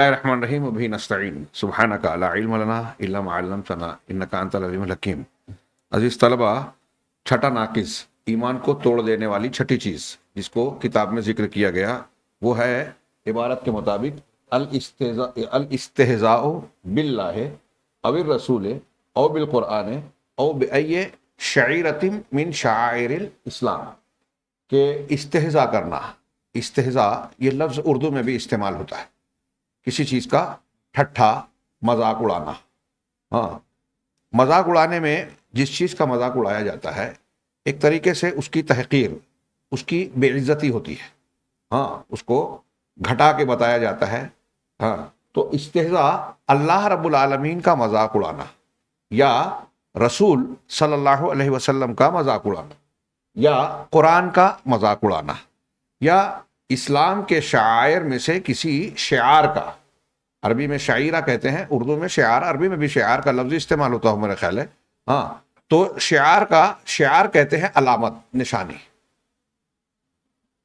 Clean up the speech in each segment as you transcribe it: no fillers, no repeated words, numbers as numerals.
الرحمن الرحیم وبہ نستعین سبحانک لا علم لنا الا ما علمتنا انک انت العلیم الحکیم۔ عزیز طلبہ، چھٹا ناقص، ایمان کو توڑ دینے والی چھٹی چیز جس کو کتاب میں ذکر کیا گیا وہ ہے عبارت کے مطابق الاستہزاء باللہ او الرسول او بالقرآن او بأی شعیرۃ من شعائر الاسلام، کہ استہزاء کرنا۔ استہزاء یہ لفظ اردو میں بھی استعمال ہوتا ہے، کسی چیز کا ٹھٹھا مذاق اڑانا۔ ہاں، مذاق اڑانے میں جس چیز کا مذاق اڑایا جاتا ہے ایک طریقے سے اس کی تحقیر، اس کی بے عزتی ہوتی ہے۔ ہاں، اس کو گھٹا کے بتایا جاتا ہے۔ ہاں، تو استہزاء اللہ رب العالمین کا مذاق اڑانا، یا رسول صلی اللہ علیہ وسلم کا مذاق اڑانا، یا قرآن کا مذاق اڑانا، یا اسلام کے شعائر میں سے کسی شعار کا، عربی میں شعیرہ کہتے ہیں، اردو میں شعار، عربی میں بھی شعار کا لفظ استعمال ہوتا ہے میرا خیال ہے۔ ہاں، تو شعار کہتے ہیں علامت، نشانی،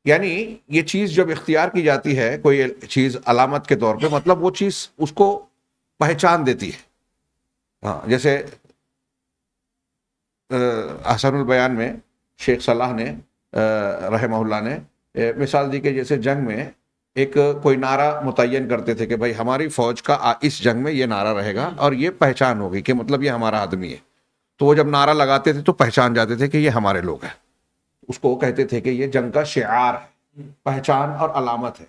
یعنی یہ چیز جب اختیار کی جاتی ہے کوئی چیز علامت کے طور پہ، مطلب وہ چیز اس کو پہچان دیتی ہے۔ ہاں، جیسے احسن البیان میں شیخ صلاح نے رحمہ اللہ نے مثال دی کہ جیسے جنگ میں ایک کوئی نعرہ متعین کرتے تھے کہ بھائی ہماری فوج کا اس جنگ میں یہ نعرہ رہے گا، اور یہ پہچان ہوگی کہ مطلب یہ ہمارا آدمی ہے۔ تو وہ جب نعرہ لگاتے تھے تو پہچان جاتے تھے کہ یہ ہمارے لوگ ہیں۔ اس کو کہتے تھے کہ یہ جنگ کا شعار ہے، پہچان اور علامت ہے۔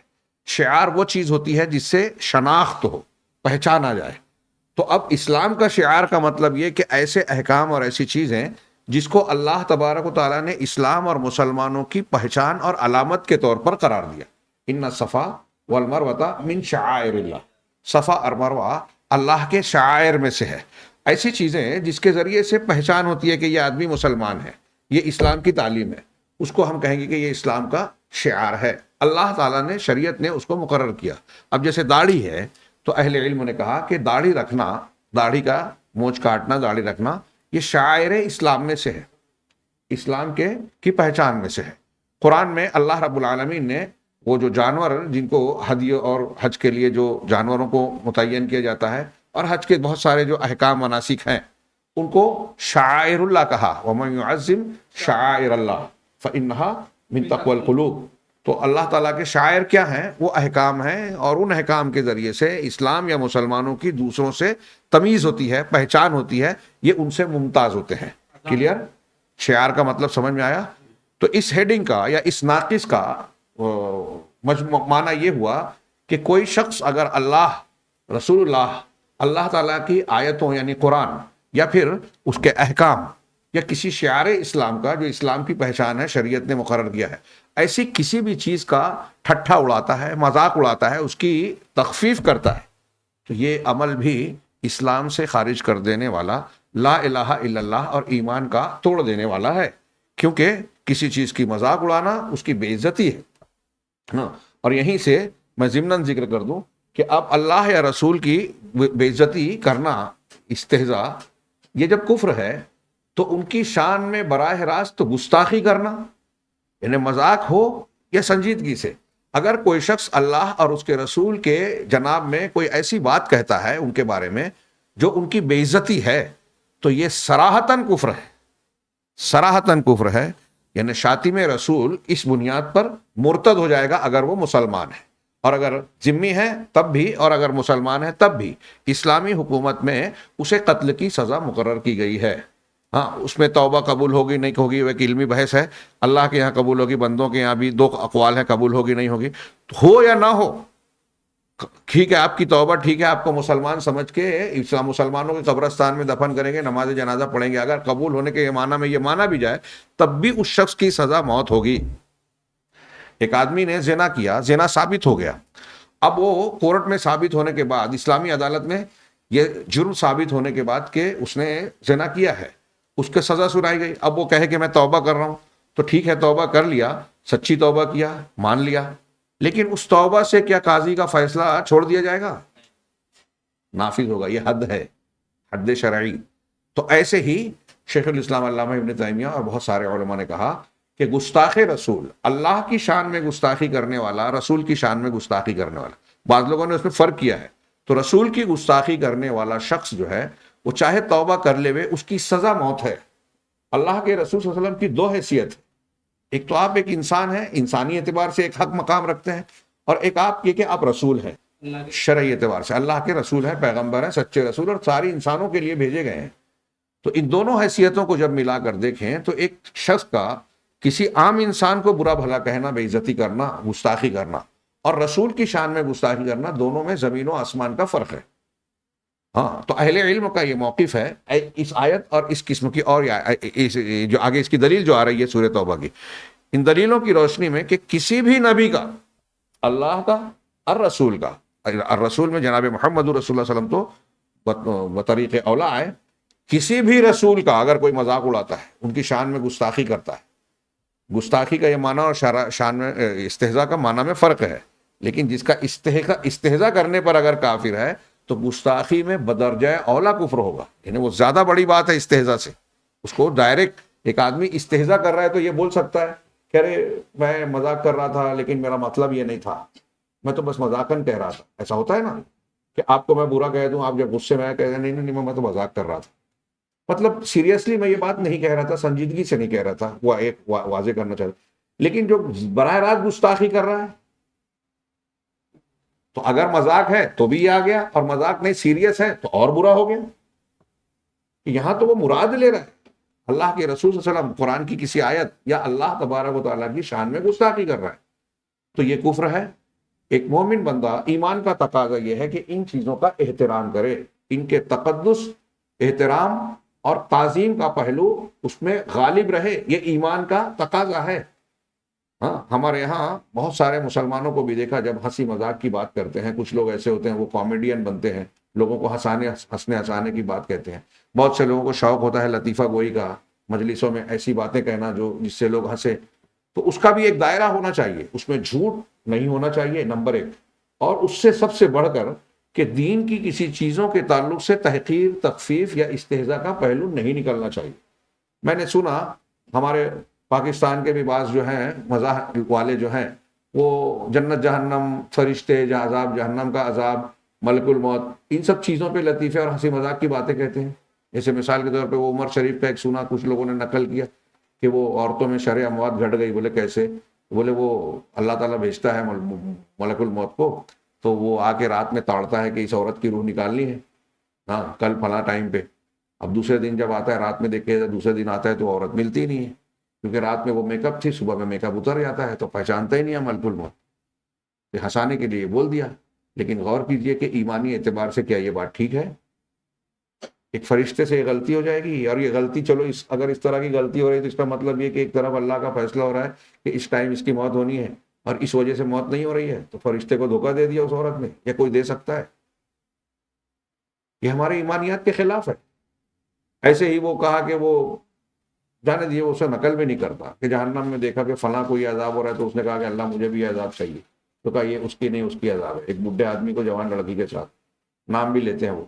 شعار وہ چیز ہوتی ہے جس سے شناخت ہو، پہچان آ جائے۔ تو اب اسلام کا شعار کا مطلب یہ کہ ایسے احکام اور ایسی چیزیں جس کو اللہ تبارک و تعالیٰ نے اسلام اور مسلمانوں کی پہچان اور علامت کے طور پر قرار دیا۔ ان الصفا والمروہ من شعائر اللہ، صفا اور مروہ اللہ کے شعائر میں سے ہے۔ ایسی چیزیں جس کے ذریعے سے پہچان ہوتی ہے کہ یہ آدمی مسلمان ہے، یہ اسلام کی تعلیم ہے، اس کو ہم کہیں گے کہ یہ اسلام کا شعار ہے۔ اللہ تعالیٰ نے، شریعت نے اس کو مقرر کیا۔ اب جیسے داڑھی ہے تو اہل علم نے کہا کہ داڑھی رکھنا، داڑھی کا مونچھ کاٹنا، داڑھی رکھنا، یہ شاعر اسلام میں سے ہے، اسلام کی پہچان میں سے ہے۔ قرآن میں اللہ رب العالمین نے وہ جو جانور جن کو ہدی اور حج کے لیے جو جانوروں کو متعین کیا جاتا ہے، اور حج کے بہت سارے جو احکام مناسک ہیں، ان کو شعائر اللہ کہا۔ وَمَن يُعَظِّمْ شَعَائِرَ اللَّهِ فَإِنَّهَا مِن تَقْوَى الْقُلُوبِ۔ تو اللہ تعالیٰ کے شاعر کیا ہیں؟ وہ احکام ہیں، اور ان احکام کے ذریعے سے اسلام یا مسلمانوں کی دوسروں سے تمیز ہوتی ہے، پہچان ہوتی ہے، یہ ان سے ممتاز ہوتے ہیں۔ کلیئر؟ شعار کا مطلب سمجھ میں آیا؟ تو اس ہیڈنگ کا یا اس ناقص کا معنی یہ ہوا کہ کوئی شخص اگر اللہ، رسول اللہ، اللہ تعالیٰ کی آیتوں یعنی قرآن، یا پھر اس کے احکام، یا کسی شعار اسلام کا جو اسلام کی پہچان ہے، شریعت نے مقرر کیا ہے، ایسی کسی بھی چیز کا ٹھٹھا اڑاتا ہے، مذاق اڑاتا ہے، اس کی تخفیف کرتا ہے، تو یہ عمل بھی اسلام سے خارج کر دینے والا، لا الہ الا اللہ اور ایمان کا توڑ دینے والا ہے، کیونکہ کسی چیز کی مذاق اڑانا اس کی بے عزتی ہے۔ ہاں، اور یہیں سے میں ضمناً ذکر کر دوں کہ اب اللہ یا رسول کی بے عزتی کرنا، استہزاء، یہ جب کفر ہے تو ان کی شان میں براہ راست گستاخی کرنا، یعنی مذاق ہو یا سنجیدگی سے، اگر کوئی شخص اللہ اور اس کے رسول کے جناب میں کوئی ایسی بات کہتا ہے ان کے بارے میں جو ان کی بے عزتی ہے، تو یہ صراحتاً کفر ہے، صراحتاً کفر ہے۔ یعنی شاتم رسول اس بنیاد پر مرتد ہو جائے گا اگر وہ مسلمان ہے، اور اگر ذمی ہے تب بھی، اور اگر مسلمان ہے تب بھی اسلامی حکومت میں اسے قتل کی سزا مقرر کی گئی ہے۔ ہاں، اس میں توبہ قبول ہوگی نہیں ہوگی وہ ایک علمی بحث ہے، اللہ کے یہاں قبول ہوگی، بندوں کے یہاں بھی دو اقوال ہیں، قبول ہوگی نہیں ہوگی، ہو یا نہ ہو، ٹھیک ہے آپ کی توبہ، ٹھیک ہے آپ کو مسلمان سمجھ کے مسلمانوں کے قبرستان میں دفن کریں گے، نماز جنازہ پڑھیں گے، اگر قبول ہونے کے معنی میں یہ مانا بھی جائے تب بھی اس شخص کی سزا موت ہوگی۔ ایک آدمی نے زنا کیا، زنا ثابت ہو گیا، اب وہ کورٹ میں ثابت ہونے کے بعد، اسلامی عدالت میں یہ جرم ثابت ہونے کے بعد کہ اس نے زنا کیا ہے، اس کے سزا سنائی گئی۔ اب وہ کہے کہ میں توبہ کر رہا ہوں، تو ٹھیک ہے توبہ کر لیا، سچی توبہ کیا، مان لیا، لیکن اس توبہ سے کیا قاضی کا فیصلہ چھوڑ دیا جائے گا؟ نافذ ہوگا، یہ حد ہے، حد شرعی۔ تو ایسے ہی شیخ الاسلام علامہ ابن تیمیہ اور بہت سارے علماء نے کہا کہ گستاخ رسول، اللہ کی شان میں گستاخی کرنے والا، رسول کی شان میں گستاخی کرنے والا، بعض لوگوں نے اس میں فرق کیا ہے. تو رسول کی گستاخی کرنے والا شخص جو ہے وہ چاہے توبہ کر لے اس کی سزا موت ہے. اللہ کے رسول صلی اللہ علیہ وسلم کی دو حیثیت ہے. ایک تو آپ ایک انسان ہیں، انسانی اعتبار سے ایک حق مقام رکھتے ہیں، اور ایک آپ یہ کہ آپ رسول ہیں شرعی اعتبار سے. اللہ کے رسول ہیں، پیغمبر ہیں، سچے رسول، اور ساری انسانوں کے لیے بھیجے گئے ہیں. تو ان دونوں حیثیتوں کو جب ملا کر دیکھیں تو ایک شخص کا کسی عام انسان کو برا بھلا کہنا، بے عزتی کرنا، گستاخی کرنا، اور رسول کی شان میں گستاخی کرنا، دونوں میں زمین و آسمان کا فرق ہے. ہاں، تو اہل علم کا یہ موقف ہے اس آیت اور اس قسم کی، اور جو آگے اس کی دلیل جو آ رہی ہے سورہ توبہ کی، ان دلیلوں کی روشنی میں کہ کسی بھی نبی کا، اللہ کا اور رسول کا، الرسول میں جناب محمد رسول اللہ علیہ وسلم تو بطریق اولا ہے، کسی بھی رسول کا اگر کوئی مذاق اڑاتا ہے، ان کی شان میں گستاخی کرتا ہے. گستاخی کا یہ معنی اور شان میں استہزاء کا معنی میں فرق ہے، لیکن جس کا استہزاء کرنے پر اگر کافر ہے تو گستاخی میں بدرجہ اولا کفر ہوگا. یعنی وہ زیادہ بڑی بات ہے استہزاء سے. اس کو ڈائریکٹ ایک آدمی استہزاء کر رہا ہے تو یہ بول سکتا ہے کہ ارے میں مذاق کر رہا تھا لیکن میرا مطلب یہ نہیں تھا، میں تو بس مذاقاً کہہ رہا تھا. ایسا ہوتا ہے نا کہ آپ کو میں برا کہہ دوں، آپ جب غصے میں کہہ دیں نہیں نہیں میں تو مذاق کر رہا تھا، مطلب سیریسلی میں یہ بات نہیں کہہ رہا تھا، سنجیدگی سے نہیں کہہ رہا تھا، وہ ایک واضح کرنا چاہتا. لیکن جو براہ راست گستاخی کر رہا ہے تو اگر مذاق ہے تو بھی یہ آ گیا، اور مذاق نہیں سیریس ہے تو اور برا ہو گیا. یہاں تو وہ مراد لے رہا ہے اللہ کے رسول صلی اللہ علیہ وسلم قرآن کی کسی آیت یا اللہ تبارک و تعالیٰ کی شان میں گستاخی کر رہا ہے تو یہ کفر ہے. ایک مومن بندہ، ایمان کا تقاضا یہ ہے کہ ان چیزوں کا احترام کرے، ان کے تقدس، احترام اور تعظیم کا پہلو اس میں غالب رہے. یہ ایمان کا تقاضا ہے. ہاں، ہمارے یہاں بہت سارے مسلمانوں کو بھی دیکھا جب ہنسی مذاق کی بات کرتے ہیں، کچھ لوگ ایسے ہوتے ہیں وہ کامیڈین بنتے ہیں، لوگوں کو ہنسنے ہنسانے کی بات کہتے ہیں. بہت سے لوگوں کو شوق ہوتا ہے لطیفہ گوئی کا، مجلسوں میں ایسی باتیں کہنا جو جس سے لوگ ہنسے. تو اس کا بھی ایک دائرہ ہونا چاہیے، اس میں جھوٹ نہیں ہونا چاہیے نمبر ایک، اور اس سے سب سے بڑھ کر کہ دین کی کسی چیزوں کے تعلق سے تحقیر، تخفیف یا استہزاء کا پہلو نہیں نکلنا چاہیے. میں نے سنا ہمارے پاکستان کے بھی بعض جو ہیں مزاح والے جو ہیں وہ جنت جہنم، فرشتے، عذاب جہنم کا عذاب، ملک الموت، ان سب چیزوں پہ لطیفے اور ہنسی مذاق کی باتیں کہتے ہیں. جیسے مثال کے طور پہ وہ عمر شریف کا ایک سنا، کچھ لوگوں نے نقل کیا کہ وہ عورتوں میں شرع اموات گھٹ گئی. بولے کیسے؟ بولے وہ اللہ تعالیٰ بھیجتا ہے ملک الموت کو، تو وہ آ کے رات میں تاڑتا ہے کہ اس عورت کی روح نکالنی ہے، ہاں کل فلاں ٹائم پہ. اب دوسرے دن جب آتا ہے رات میں دیکھے، دوسرے دن آتا ہے تو عورت ملتی ہی نہیں ہے، کیونکہ رات میں وہ میک اپ تھی، صبح میں میک اپ اتر جاتا ہے تو پہچانتا ہی نہیں ہے ملک الموت. یہ ہنسانے کے لیے بول دیا. لیکن غور کیجئے کہ ایمانی اعتبار سے کیا یہ بات ٹھیک ہے؟ ایک فرشتے سے یہ غلطی ہو جائے گی، اور یہ غلطی چلو اگر اس طرح کی غلطی ہو رہی ہے تو اس کا مطلب یہ کہ ایک طرف اللہ کا فیصلہ ہو رہا ہے کہ اس ٹائم اس کی موت ہونی ہے اور اس وجہ سے موت نہیں ہو رہی ہے، تو فرشتے کو دھوکہ دے دیا اس عورت نے، یا کوئی دے سکتا ہے؟ یہ ہمارے ایمانیات کے خلاف ہے. ایسے ہی وہ کہا کہ وہ جانے دیے، اسے نقل بھی نہیں کرتا کہ جہنم میں دیکھا کہ فلاں کو یہ عذاب ہو رہا ہے تو اس نے کہا کہ اللہ مجھے بھی یہ عذاب چاہیے، تو کہا یہ اس کی نہیں، اس کی عذاب ہے. ایک بڈھے آدمی کو جوان لڑکی کے ساتھ، نام بھی لیتے ہیں وہ،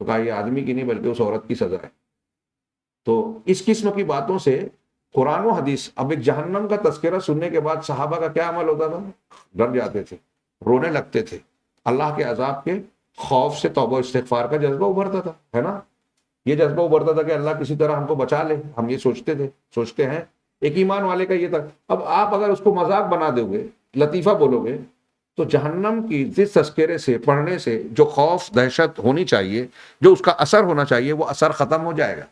تو کہا یہ آدمی کی نہیں بلکہ اس عورت کی سزا ہے. تو اس قسم کی باتوں سے قرآن و حدیث، اب ایک جہنم کا تذکرہ سننے کے بعد صحابہ کا کیا عمل ہوتا تھا؟ ڈر جاتے تھے، رونے لگتے تھے، اللہ کے عذاب کے خوف سے توبہ استغفار کا جذبہ ابھرتا تھا، ہے نا؟ یہ جذبہ ابھرتا تھا کہ اللہ کسی طرح ہم کو بچا لے. ہم یہ سوچتے ہیں ایک ایمان والے کا یہ تھا. اب آپ اگر اس کو مذاق بنا دو گے، لطیفہ بولو گے، تو جہنم کی جس تذکرے سے پڑھنے سے جو خوف دہشت ہونی چاہیے، جو اس کا اثر ہونا چاہیے، وہ اثر ختم ہو جائے گا.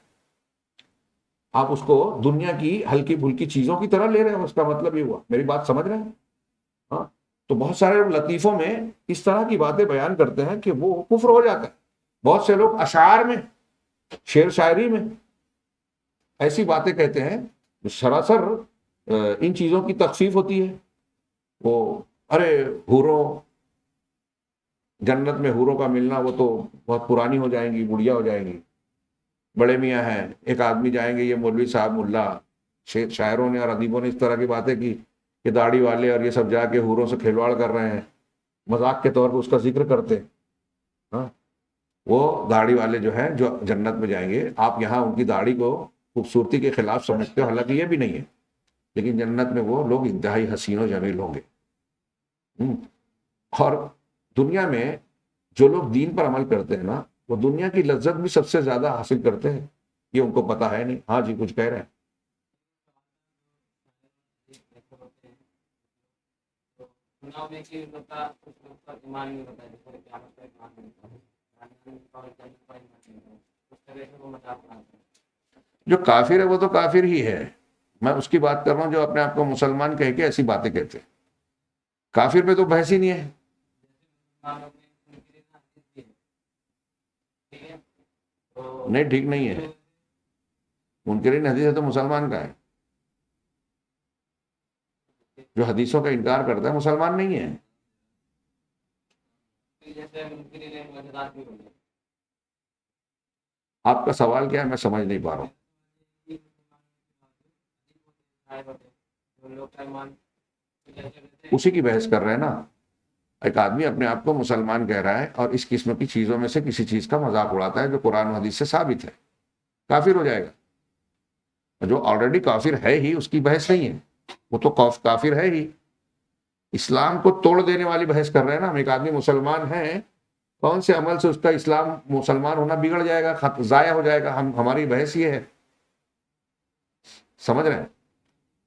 آپ اس کو دنیا کی ہلکی پھلکی چیزوں کی طرح لے رہے ہیں، اس کا مطلب یہ ہوا. میری بات سمجھ رہے ہیں؟ ہاں. تو بہت سارے لطیفوں میں اس طرح کی باتیں بیان کرتے ہیں کہ وہ کفر ہو جاتا ہے. بہت سے لوگ اشعار میں، شعر شاعری میں ایسی باتیں کہتے ہیں سراسر ان چیزوں کی تخفیف ہوتی ہے. وہ ارے حوروں، جنت میں حوروں کا ملنا وہ تو بہت پرانی ہو جائیں گی، بڑھیا ہو جائیں گی. بڑے میاں ہیں، ایک آدمی جائیں گے، یہ مولوی صاحب ملا شاعروں نے اور ادیبوں نے اس طرح کی باتیں کی کہ داڑھی والے اور یہ سب جا کے حوروں سے کھلواڑ کر رہے ہیں، مذاق کے طور پر اس کا ذکر کرتے. ہاں، وہ داڑھی والے جو ہیں جو جنت میں جائیں گے، آپ یہاں ان کی داڑھی کو خوبصورتی کے خلاف سمجھتے ہو، حالانکہ یہ بھی نہیں ہے، لیکن جنت میں وہ لوگ انتہائی حسین و جمیل ہوں گے. اور دنیا میں جو لوگ دین پر عمل کرتے ہیں نا، وہ دنیا کی لذت بھی سب سے زیادہ حاصل کرتے ہیں، یہ ان کو پتا ہے نہیں. ہاں جی کچھ کہہ رہے ہیں. جو کافر ہے وہ تو کافر ہی ہے. میں اس کی بات کر رہا ہوں جو اپنے آپ کو مسلمان کہہ کے ایسی باتیں کہتے ہیں. کافر پہ تو بحث ہی نہیں ہے. نہیں ٹھیک نہیں ہے. منکرین حدیث ہے تو مسلمان کا ہے. جو حدیثوں کا انکار کرتا ہے مسلمان نہیں ہے. آپ کا سوال کیا ہے میں سمجھ نہیں پا رہا ہوں. اسی کی بحث کر رہے ہیں نا. ایک آدمی اپنے آپ کو مسلمان کہہ رہا ہے اور اس قسم کی چیزوں میں سے کسی چیز کا مذاق اڑاتا ہے جو قرآن و حدیث سے ثابت ہے، کافر ہو جائے گا. جو آلریڈی کافر ہے ہی اس کی بحث نہیں ہے، وہ تو کافر ہے ہی. اسلام کو توڑ دینے والی بحث کر رہے ہیں نا ہم. ایک آدمی مسلمان ہے، کون سے عمل سے اس کا اسلام مسلمان ہونا بگڑ جائے گا، ضائع ہو جائے گا. ہماری بحث یہ ہے، سمجھ رہے ہیں.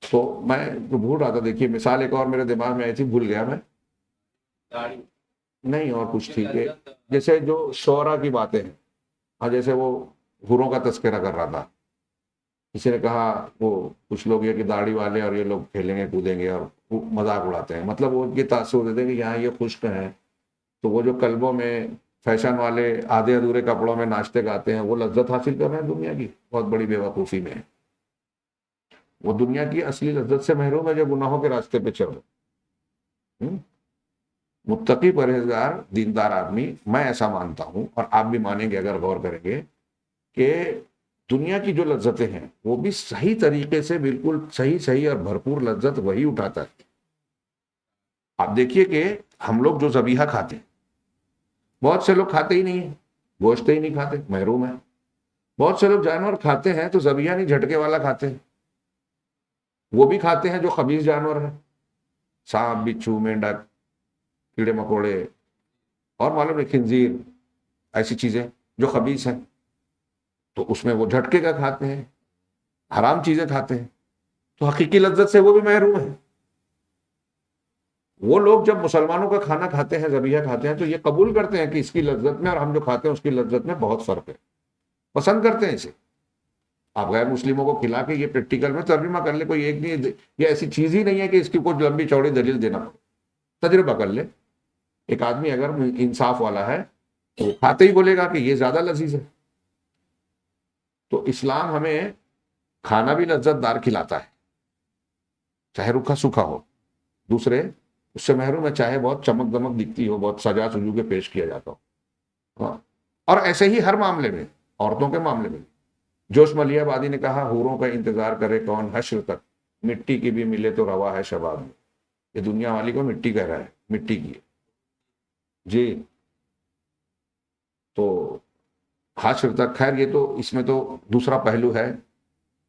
تو میں جو بھول رہا تھا، دیکھیے مثال ایک اور میرے دماغ میں آئی تھی، بھول گیا میں. نہیں اور کچھ تھی کہ جیسے جو شعرا کی باتیں ہیں، ہاں جیسے وہ حوروں کا تذکرہ کر رہا تھا. کسی نے کہا وہ کچھ لوگ یہ کہ داڑھی والے اور یہ لوگ کھیلیں گے کودیں گے اور مذاق اڑاتے ہیں. مطلب وہ یہ تاثر دیتے ہیں کہ یہاں یہ خشک ہیں، تو وہ جو کلبوں میں فیشن والے آدھے ادھورے کپڑوں میں ناچتے گاتے ہیں وہ لذت حاصل کر رہے ہیں دنیا کی. بہت بڑی بے وقوفی میں ہے. وہ دنیا کی اصلی لذت سے محروم ہے جو گناہوں کے راستے پہ چل رہے. متقی پرہیزگار دیندار آدمی، میں ایسا مانتا ہوں اور آپ بھی مانیں گے اگر غور کریں گے، کہ دنیا کی جو لذتیں ہیں وہ بھی صحیح طریقے سے بالکل صحیح اور بھرپور لذت وہی اٹھاتا ہے. آپ دیکھیے کہ ہم لوگ جو ذبیحہ کھاتے ہیں، بہت سے لوگ کھاتے ہی نہیں ہیں، گوشت ہی نہیں کھاتے، محروم ہیں. بہت سے لوگ جانور کھاتے ہیں تو ذبیحہ نہیں جھٹکے والا کھاتے ہیں. وہ بھی کھاتے ہیں جو خبیث جانور ہیں، سانپ بچھو مینڈک کیڑے مکوڑے اور معلوم ہے خنزیر، ایسی چیزیں جو خبیث ہیں. تو اس میں وہ جھٹکے کا کھاتے ہیں، حرام چیزیں کھاتے ہیں، تو حقیقی لذت سے وہ بھی محروم ہیں. وہ لوگ جب مسلمانوں کا کھانا کھاتے ہیں، ذبیحہ کھاتے ہیں، تو یہ قبول کرتے ہیں کہ اس کی لذت میں اور ہم جو کھاتے ہیں اس کی لذت میں بہت فرق ہے، پسند کرتے ہیں اسے. آپ غیر مسلموں کو کھلا کے یہ پریکٹیکل میں ترجمہ کر لے، کوئی ایک نہیں، یہ ایسی چیز ہی نہیں ہے کہ اس کی کوئی لمبی چوڑی دلیل دینا پڑے. تجربہ کر لے. ایک آدمی اگر انصاف والا ہے تو وہ کھاتے ہی بولے گا کہ یہ زیادہ لذیذ ہے. تو اسلام ہمیں کھانا بھی لذت دار کھلاتا ہے، چاہے روکھا سوکھا ہو. دوسرے اس سے محروم ہے، چاہے بہت چمک دمک دکھتی ہو، بہت سجا سجو کے پیش کیا جاتا ہو. ہاں. اور ایسے ہی ہر معاملے میں، عورتوں کے معاملے میں. جوش ملیح آبادی نے کہا حوروں کا انتظار کرے کون حشر تک، مٹی کی بھی ملے تو روا ہے شباب میں. یہ دنیا والی کو مٹی کہہ رہا ہے، مٹی کی ہے جی. تو حشر تک، خیر یہ تو اس میں تو دوسرا پہلو ہے.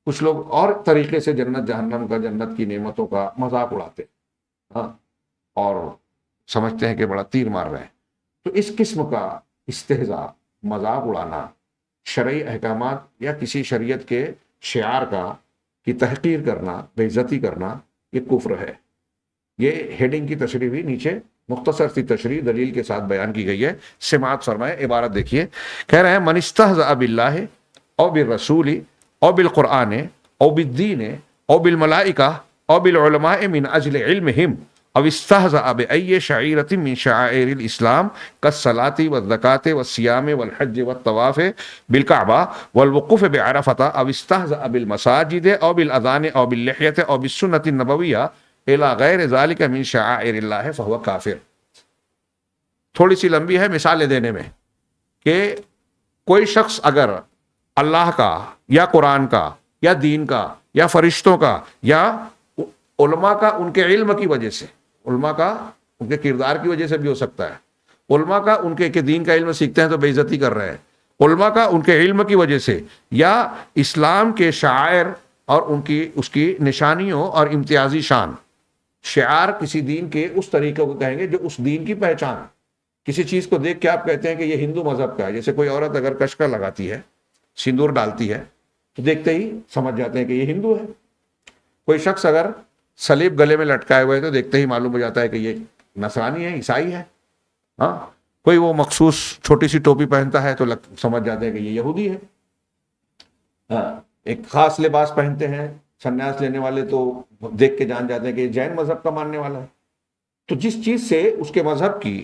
کچھ لوگ اور طریقے سے جنت جہنم کا، جنت کی نعمتوں کا مذاق اڑاتے ہیں، ہاں، اور سمجھتے ہیں کہ بڑا تیر مار رہے ہیں. تو اس قسم کا استہزاء، مذاق اڑانا، شرعی احکامات یا کسی شریعت کے شعار کی تحقیر کرنا، بے عزتی کرنا، یہ کفر ہے. یہ ہیڈنگ کی تشریح بھی نیچے مختصر سی تشریح دلیل کے ساتھ بیان کی گئی ہے. سماعت فرمائے، عبارت دیکھیے. کہہ رہے ہیں من استہزأ باللہ او بالرسول او بالقرآن او بالدین او بالملائکہ او بالعلماء من اجل علمہم او استہزأ بأي شعیرۃ من شعائر الاسلام كالصلاة والزکاة والصیام والحج والطواف بالکعبہ والوقوف بعرفۃ او استہزأ بالمساجد او بالاذان او باللحیۃ او بالسنۃ النبویہ الی غیر ذلک من شعائر اللہ فہو کافر. تھوڑی سی لمبی ہے مثالیں دینے میں، کہ کوئی شخص اگر اللہ کا یا قرآن کا یا دین کا یا فرشتوں کا یا علماء کا، ان کے علم کی وجہ سے، علماء کا ان کے کردار کی وجہ سے بھی ہو سکتا ہے، علماء کا ان کے دین کا علم سیکھتے ہیں تو بے عزتی کر رہے ہیں، علماء کا ان کے علم کی وجہ سے، یا اسلام کے شعائر اور اس کی نشانیوں اور امتیازی شان. شعار کسی دین کے اس طریقے کو کہیں گے جو اس دین کی پہچان ہے. کسی چیز کو دیکھ کے آپ کہتے ہیں کہ یہ ہندو مذہب کا ہے. جیسے کوئی عورت اگر کشکا لگاتی ہے، سندور ڈالتی ہے، تو دیکھتے ہی سمجھ جاتے ہیں کہ یہ ہندو ہے. کوئی شخص اگر صلیب گلے میں لٹکائے ہوئے تو دیکھتے ہی معلوم ہو جاتا ہے کہ یہ نصرانی ہے، عیسائی ہے. ہاں، کوئی وہ مخصوص چھوٹی سی ٹوپی پہنتا ہے تو سمجھ جاتے ہیں کہ یہ یہودی ہے. ہاں، ایک خاص لباس پہنتے ہیں سنیاس لینے والے تو دیکھ کے جان جاتے ہیں کہ یہ جین مذہب کا ماننے والا ہے. تو جس چیز سے اس کے مذہب کی،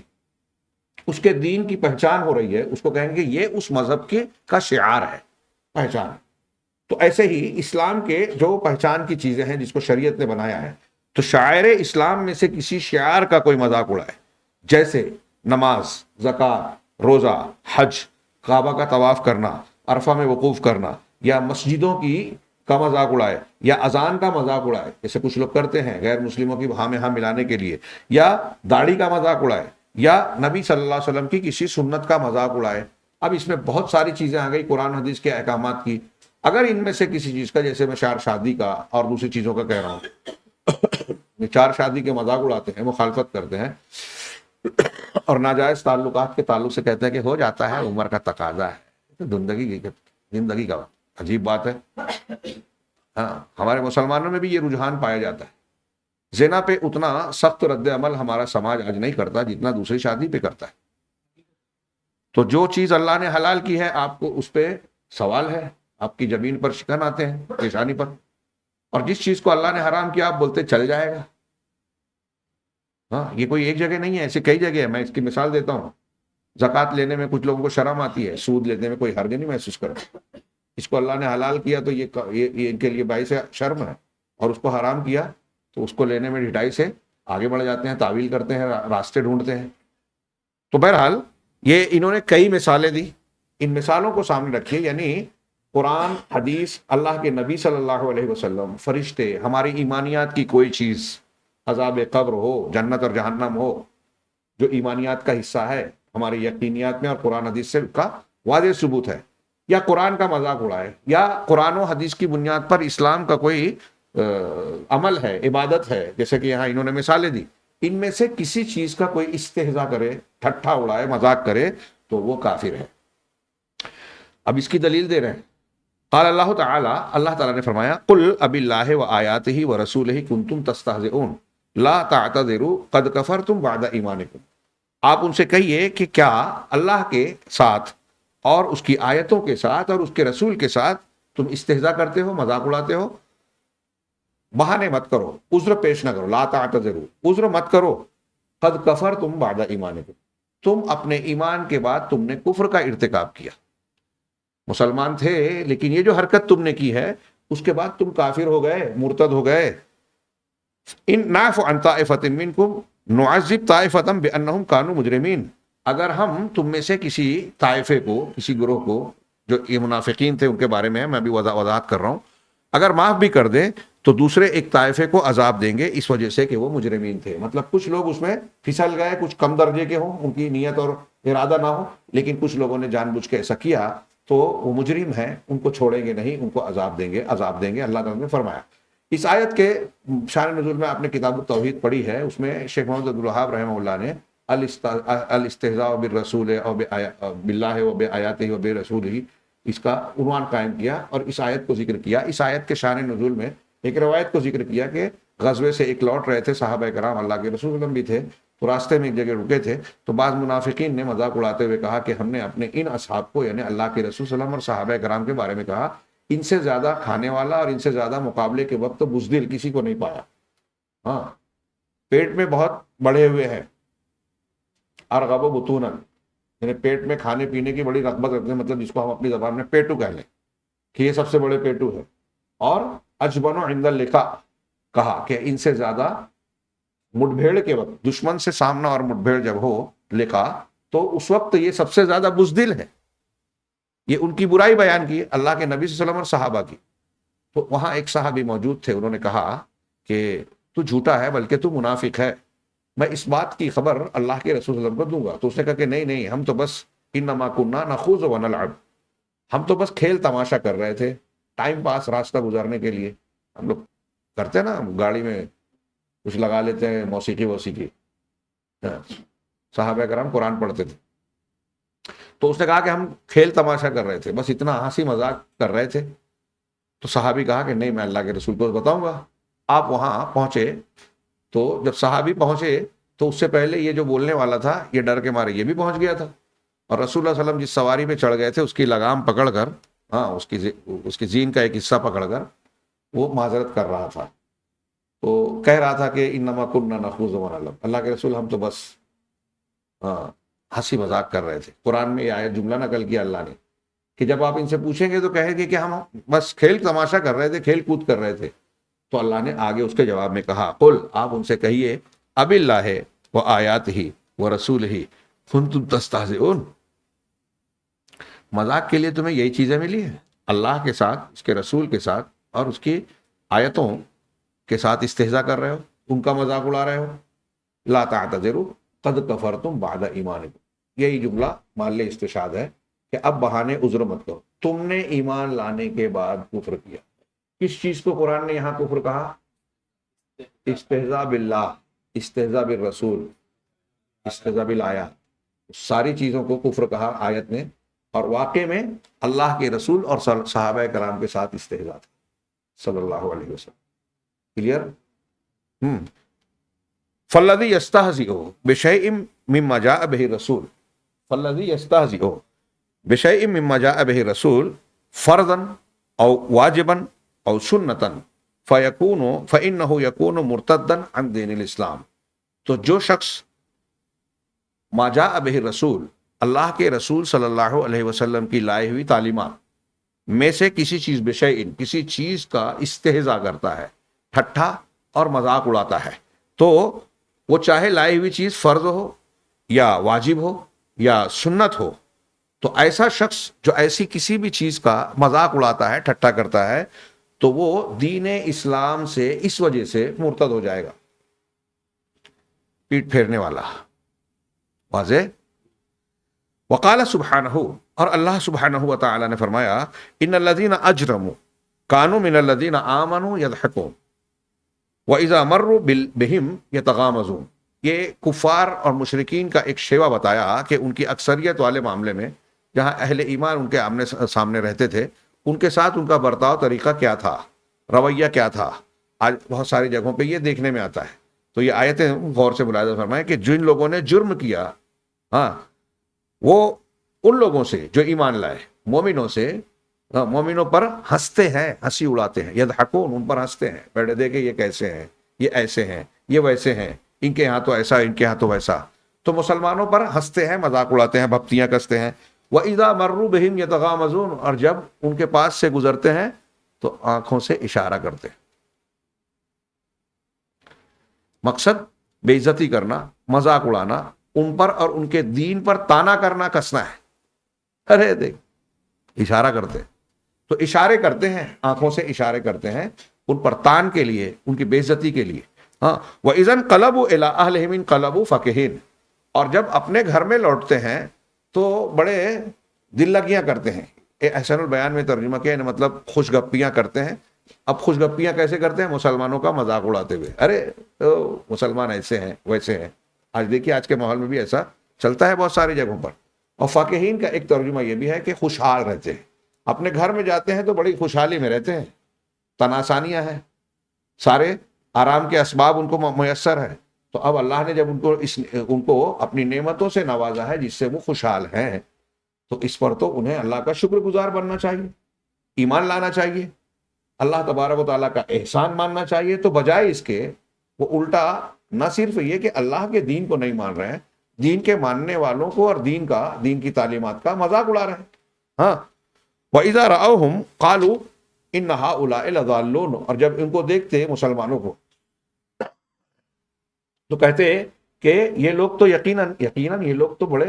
اس کے دین کی پہچان ہو رہی ہے، اس کو کہیں گے یہ اس مذہب کے کا شعار ہے، پہچان. تو ایسے ہی اسلام کے جو پہچان کی چیزیں ہیں جس کو شریعت نے بنایا ہے، تو شاعر اسلام میں سے کسی شعار کا کوئی مذاق اڑائے، جیسے نماز، زکوٰۃ، روزہ، حج، کعبہ کا طواف کرنا، عرفہ میں وقوف کرنا، یا مسجدوں کی کا مذاق اڑائے، یا اذان کا مذاق اڑائے جیسے کچھ لوگ کرتے ہیں غیر مسلموں کی ہاں میں ہاں ملانے کے لیے، یا داڑھی کا مذاق اڑائے، یا نبی صلی اللہ علیہ وسلم کی کسی سنت کا مذاق اڑائے. اب اس میں بہت ساری چیزیں آ گئی قرآن حدیث کے احکامات کی. اگر ان میں سے کسی چیز کا، جیسے میں چار شادی کا اور دوسری چیزوں کا کہہ رہا ہوں، چار شادی کے مذاق اڑاتے ہیں، مخالفت کرتے ہیں، اور ناجائز تعلقات کے تعلق سے کہتے ہیں کہ ہو جاتا ہے، عمر کا تقاضا ہے. تو زندگی کا عجیب بات ہے. ہاں، ہمارے مسلمانوں میں بھی یہ رجحان پایا جاتا ہے. زنا پہ اتنا سخت رد عمل ہمارا سماج آج نہیں کرتا جتنا دوسری شادی پہ کرتا ہے. تو جو چیز اللہ نے حلال کی ہے، آپ کو اس پہ سوال ہے، آپ کی زمین پر شکن آتے ہیں، پیشانی پر. اور جس چیز کو اللہ نے حرام کیا آپ بولتے چل جائے گا. ہاں، یہ کوئی ایک جگہ نہیں ہے، ایسے کئی جگہ ہے. میں اس کی مثال دیتا ہوں. زکوٰۃ لینے میں کچھ لوگوں کو شرم آتی ہے، سود لینے میں کوئی حرج نہیں محسوس کرتا. اس کو اللہ نے حلال کیا تو یہ ان کے لیے باعث شرم ہے، اور اس کو حرام کیا تو اس کو لینے میں ڈھٹائی سے آگے بڑھ جاتے ہیں، تعویل کرتے ہیں، راستے ڈھونڈتے ہیں. تو بہرحال یہ انہوں نے کئی مثالیں دی. ان مثالوں کو سامنے رکھیے، یعنی قرآن، حدیث، اللہ کے نبی صلی اللہ علیہ وسلم، فرشتے، ہماری ایمانیات کی کوئی چیز، عذاب قبر ہو، جنت اور جہنم ہو، جو ایمانیات کا حصہ ہے ہماری یقینیات میں، اور قرآن حدیث سے کا واضح ثبوت ہے. یا قرآن کا مذاق اڑائے، یا قرآن و حدیث کی بنیاد پر اسلام کا کوئی عمل ہے، عبادت ہے، جیسے کہ یہاں انہوں نے مثالیں دی. ان میں سے کسی چیز کا کوئی استہزاء کرے، ٹھٹھا اڑائے، مذاق کرے تو وہ کافر ہے. اب اس کی دلیل دے رہے ہیں. قال اللہ تعالی، اللہ تعالیٰ نے فرمایا، قل اب اللہ و آیاتہ و رسولہ کنتم تستہزئون لا تعتذروا قد کفرتم بعد ایمانکم. آپ ان سے کہیے کہ کیا اللہ کے ساتھ اور اس کی آیتوں کے ساتھ اور اس کے رسول کے ساتھ تم استہزاء کرتے ہو، مذاق اڑاتے ہو؟ بہانے مت کرو، عذر پیش نہ کرو. لا تعتذروا، عذر مت کرو. قد کفرتم بعد ایمانکم، تم اپنے ایمان کے بعد تم نے کفر کا ارتکاب کیا. مسلمان تھے لیکن یہ جو حرکت تم نے کی ہے اس کے بعد تم کافر ہو گئے، مرتد ہو گئے. ان نعف عن طائفۃ منکم نعذب طائفۃ بانہم کانوا مجرمین. اگر ہم تم میں سے کسی طائفے کو، کسی گروہ کو، جو یہ منافقین تھے ان کے بارے میں بھی وضاحت کر رہا ہوں، اگر معاف بھی کر دیں تو دوسرے ایک طائفے کو عذاب دیں گے اس وجہ سے کہ وہ مجرمین تھے. مطلب کچھ لوگ اس میں پھسل گئے، کچھ کم درجے کے ہوں، ان کی نیت اور ارادہ نہ ہو، لیکن کچھ لوگوں نے جان بوجھ کے ایسا کیا تو وہ مجرم ہیں، ان کو چھوڑیں گے نہیں، ان کو عذاب دیں گے، اللہ تعالیٰ نے فرمایا. اس آیت کے شان نزول میں آپ نے کتاب التوحید پڑھی ہے، اس میں شیخ محمد عبد الوہاب رحمہ اللہ نے الاستہزاء بالرسول و باللہ و بآیاتہ و برسولہ اس کا عنوان قائم کیا اور اس آیت کو ذکر کیا. اس آیت کے شان نزول میں ایک روایت کو ذکر کیا کہ غزوے سے ایک لوٹ رہے تھے صحابہ کرام، اللہ کے رسول صلی اللہ علیہ وسلم بھی تھے، تو راستے میں ایک جگہ رکے تھے، تو بعض منافقین نے مذاق اڑاتے ہوئے کہا کہ ہم نے اپنے ان اصحاب کو، یعنی اللہ کے رسول صلی اللہ علیہ وسلم اور صحابہ کرام کے بارے میں کہا، ان سے زیادہ کھانے والا اور ان سے زیادہ مقابلے کے وقت بزدل کسی کو نہیں پایا. ہاں، پیٹ میں بہت بڑھے ہوئے ہیں، ارغب بطونا، یعنی پیٹ میں کھانے پینے کی بڑی رغبت رکھتے ہیں، مطلب جس کو ہم اپنی زبان میں پیٹو کہہ لیں کہ یہ سب سے بڑے پیٹو ہے. اور اجبن عند اللقاء، کہا کہ ان سے زیادہ مٹ بھیڑ کے وقت، دشمن سے سامنا اور مٹ بھیڑ جب ہو، لقاء، تو اس وقت یہ سب سے زیادہ بزدل ہے. یہ ان کی برائی بیان کی اللہ کے نبی صلی اللہ علیہ وسلم اور صحابہ کی. تو وہاں ایک صحابی موجود تھے، انہوں نے کہا کہ تو جھوٹا ہے، بلکہ تو منافق ہے، میں اس بات کی خبر اللہ کے رسول صلی اللہ علیہ وسلم کو دوں گا. تو اس نے کہا کہ نہیں، ہم تو بس انما کنا نخوض ونلعب، ہم تو بس کھیل تماشا کر رہے تھے، ٹائم پاس، راستہ گزارنے کے لیے. ہم لوگ کرتے ہیں نا، گاڑی میں کچھ لگا لیتے ہیں، موسیقی. صحابہ کرام قرآن پڑھتے تھے. تو اس نے کہا کہ ہم کھیل تماشا کر رہے تھے, بس اتنا ہنسی مذاق کر رہے تھے. تو صحابی کہا کہ نہیں, میں اللہ کے رسول کو بتاؤں گا. آپ وہاں پہنچے, تو جب صحابی پہنچے تو اس سے پہلے یہ جو بولنے والا تھا یہ ڈر کے مارے یہ بھی پہنچ گیا تھا, اور رسول اللہ صلی اللہ علیہ وسلم جس سواری پہ چڑھ گئے تھے اس کی لگام پکڑ کر, ہاں اس کی زین کا ایک حصہ پکڑ کر وہ معذرت کر رہا تھا. تو کہہ رہا تھا کہ انما کننا نخوض ونلعب, اللہ کے رسول ہم تو بس ہنسی مذاق کر رہے تھے. قرآن میں یہ آیت جملہ نقل کیا اللہ نے کہ جب آپ ان سے پوچھیں گے تو کہیں گے کہ ہم بس کھیل تماشا کر رہے تھے, کھیل کود کر رہے تھے. تو اللہ نے آگے اس کے جواب میں کہا, قل, آپ ان سے کہیے, اب اللہ و آیات ہی و رسول ہی کنتم تستہزئون, مذاق کے لیے تمہیں یہی چیزیں ملی ہیں, اللہ کے ساتھ, اس کے رسول کے ساتھ اور اس کی آیتوں کے ساتھ استہزاء کر رہے ہو, ان کا مذاق اڑا رہے ہو. لا تعتذروا قد کفرتم بعد ایمانکم, یہی جملہ محل استشہاد ہے کہ اب بہانے عذر مت کرو, تم نے ایمان لانے کے بعد کفر کیا. کس چیز کو قرآن نے یہاں کفر کہا؟ استہزاء باللہ, استہزاء بالرسول, استہزاء بالآیات, ساری چیزوں کو کفر کہا آیت نے. اور واقع میں اللہ کے رسول اور صحابہ کرام کے ساتھ استہزاء تھا صلی اللہ علیہ وسلم. کلیئر؟ فالذی یستہزئ بشیء مما جاء بہ الرسول, فالذی یستہزئ بشیء مما جاء بہ الرسول فرضا او واجبا او سنتا فإنہ یکون مرتدا عن دین الاسلام. تو جو شخص ما جاء بہ الرسول, اللہ کے رسول صلی اللہ علیہ وسلم کی لائے ہوئی تعلیمات میں سے کسی چیز, بشیء, کسی چیز کا استہزاء کرتا ہے, ٹھٹھا اور مذاق اڑاتا ہے, تو وہ چاہے لائی ہوئی چیز فرض ہو یا واجب ہو یا سنت ہو, تو ایسا شخص جو ایسی کسی بھی چیز کا مذاق اڑاتا ہے, ٹھٹھا کرتا ہے, تو وہ دین اسلام سے اس وجہ سے مرتد ہو جائے گا, پیٹ پھیرنے والا. واضح؟ وقال سبحانہ, اور اللہ سبحانہ و تعالی نے فرمایا, ان الذین اجرموا کانوا من الذین آمنوا یضحکون وَإِذَا مَرُّوا بِهِمْ يَتَغَامَزُونَ. یہ کفار اور مشرکین کا ایک شیوا بتایا کہ ان کی اکثریت والے معاملے میں, جہاں اہل ایمان ان کے آمنے سامنے رہتے تھے, ان کے ساتھ ان کا برتاؤ طریقہ کیا تھا, رویہ کیا تھا. آج بہت ساری جگہوں پہ یہ دیکھنے میں آتا ہے. تو یہ آیتیں غور سے ملاحظہ فرمائیں کہ جن لوگوں نے جرم کیا, ہاں, وہ ان لوگوں سے جو ایمان لائے, مومنوں سے, مومنوں پر ہنستے ہیں, ہنسی اڑاتے ہیں. یضحکون, ان پر ہنستے ہیں, بیٹھے دیکھے یہ کیسے ہیں, یہ ایسے ہیں, یہ ویسے ہیں, ان کے ہاں تو ایسا, ان کے ہاں تو ویسا. تو مسلمانوں پر ہنستے ہیں, مذاق اڑاتے ہیں, بھپتیاں کستے ہیں. وَإِذَا مَرُّوا بِهِمْ يَتَغَامَزُونَ, اور جب ان کے پاس سے گزرتے ہیں تو آنکھوں سے اشارہ کرتے ہیں. مقصد بے عزتی کرنا, مذاق اڑانا, ان پر اور ان کے دین پر تانا کرنا, کسنا ہے. ارے دیکھ, اشارہ کرتے, تو اشارے کرتے ہیں, آنکھوں سے اشارے کرتے ہیں ان پر تان کے لیے, ان کی بے عزتی کے لیے. ہاں, وَإِذَا انْقَلَبُوا إِلَىٰ أَهْلِهِمْ انْقَلَبُوا فَكِهِينَ, اور جب اپنے گھر میں لوٹتے ہیں تو بڑے دل لگیاں کرتے ہیں. احسن البیان میں ترجمہ کیا, مطلب خوش گپیاں کرتے ہیں. اب خوش گپیاں کیسے کرتے ہیں؟ مسلمانوں کا مذاق اڑاتے ہوئے. ارے مسلمان ایسے ہیں, ویسے ہیں. آج دیکھیے, آج کے ماحول میں بھی ایسا چلتا ہے بہت ساری جگہوں پر. اور فاکہین کا ایک ترجمہ یہ بھی ہے کہ خوشحال رہتے ہیں. اپنے گھر میں جاتے ہیں تو بڑی خوشحالی میں رہتے ہیں, تناسانیاں ہیں, سارے آرام کے اسباب ان کو میسر ہے. تو اب اللہ نے جب ان کو اپنی نعمتوں سے نوازا ہے جس سے وہ خوشحال ہیں, تو اس پر تو انہیں اللہ کا شکر گزار بننا چاہیے, ایمان لانا چاہیے, اللہ تبارک و تعالیٰ کا احسان ماننا چاہیے. تو بجائے اس کے وہ الٹا نہ صرف یہ کہ اللہ کے دین کو نہیں مان رہے ہیں, دین کے ماننے والوں کو اور دین کی تعلیمات کا مذاق اڑا رہے ہیں. ہاں, وَإِذَا رَأَوْهُمْ قَالُوا إِنَّ هَؤُلَاءِ لَضَالُّونَ, اور جب ان کو دیکھتے مسلمانوں کو تو کہتے کہ یہ لوگ تو یقیناً یہ لوگ تو بڑے